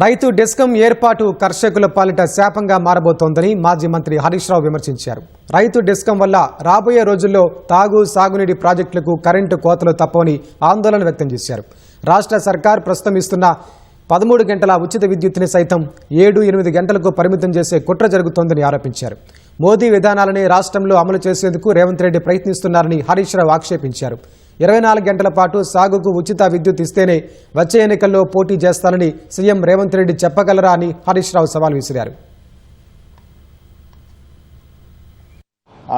రైతు డెస్కం ఏర్పాటు కర్షకుల పాలిట శాపంగా మారబోతోందని మాజీ మంత్రి హరీష్ రావు విమర్శించారు. రైతు డెస్కం వల్ల రాబోయే రోజుల్లో సాగునీటి ప్రాజెక్టులకు కరెంటు కోతలు తప్పవని ఆందోళన వ్యక్తం చేశారు. రాష్ట్ర సర్కార్ ప్రస్తుతం ఇస్తున్న 13 గంటల ఉచిత విద్యుత్తుని సైతం 7-8 గంటలకు పరిమితం చేసే కుట్ర జరుగుతోందని ఆరోపించారు. మోదీ విధానాలని రాష్ట్రంలో అమలు చేసేందుకు రేవంత్ రెడ్డి ప్రయత్నిస్తున్నారని హరీష్ రావు ఆక్షేపించారు. 24 గంటల పాటు సాగుకు ఉచిత విద్యుత్ ఇస్తేనే వచ్చే ఎన్నికల్లో పోటీ చేస్తానని సీఎం రేవంత్ రెడ్డి చెప్పగలరా అని హరీష్ రావు సవాల్ విసిరారు.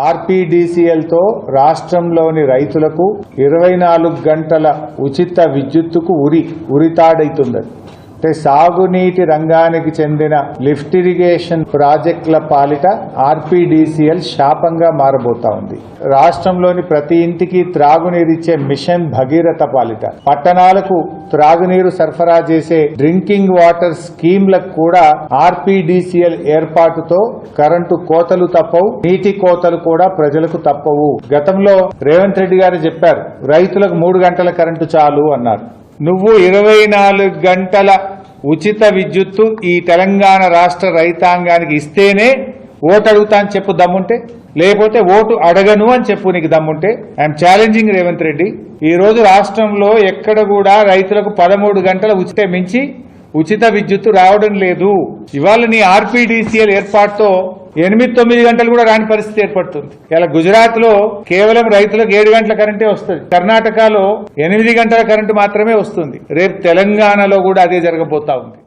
ఆర్పీడీసీఎల్తో రాష్ట్రంలోని రైతులకు 24 గంటల ఉచిత విద్యుత్తుకు ఉరితాడైతుంది. అంటే సాగునీటి రంగానికి చెందిన లిఫ్ట్ ఇరిగేషన్ ప్రాజెక్టుల పాలిట ఆర్పీడీసీఎల్ శాపంగా మారబోతా ఉంది. రాష్ట్రంలోని ప్రతి ఇంటికి త్రాగునీరిచ్చే మిషన్ భగీరథ పాలిట పట్టణాలకు త్రాగునీరు సరఫరా చేసే డ్రింకింగ్ వాటర్ స్కీమ్లకు కూడా ఆర్పీడీసీఎల్ ఏర్పాటుతో కరెంటు కోతలు తప్పవు, నీటి కోతలు కూడా ప్రజలకు తప్పవు. గతంలో రేవంత్ రెడ్డి గారు చెప్పారు, రైతులకు 3 గంటల కరెంటు చాలు అన్నారు. నువ్వు 24 గంటల ఉచిత విద్యుత్తు ఈ తెలంగాణ రాష్ట్ర రైతాంగానికి ఇస్తేనే ఓటు అడుగుతా అని చెప్పు దమ్ముంటే, లేకపోతే ఓటు అడగను అని చెప్పు నీకు దమ్ముంటే. I'm challenging Revanth Reddy. ఈ రోజు రాష్ట్రంలో ఎక్కడ కూడా రైతులకు 13 గంటల మించి ఉచిత విద్యుత్తు రావడం లేదు. ఇవాళ నీ ఆర్పీడీసీఎల్ ఏర్పాటుతో 8-9 గంటలు కూడా రాని పరిస్థితి ఏర్పడుతుంది. ఇలా గుజరాత్ లో కేవలం రైతులకు 7 గంటల కరెంటే వస్తుంది. కర్ణాటకలో 8 గంటల కరెంటు మాత్రమే వస్తుంది. రేపు తెలంగాణలో కూడా అదే జరగబోతా ఉంది.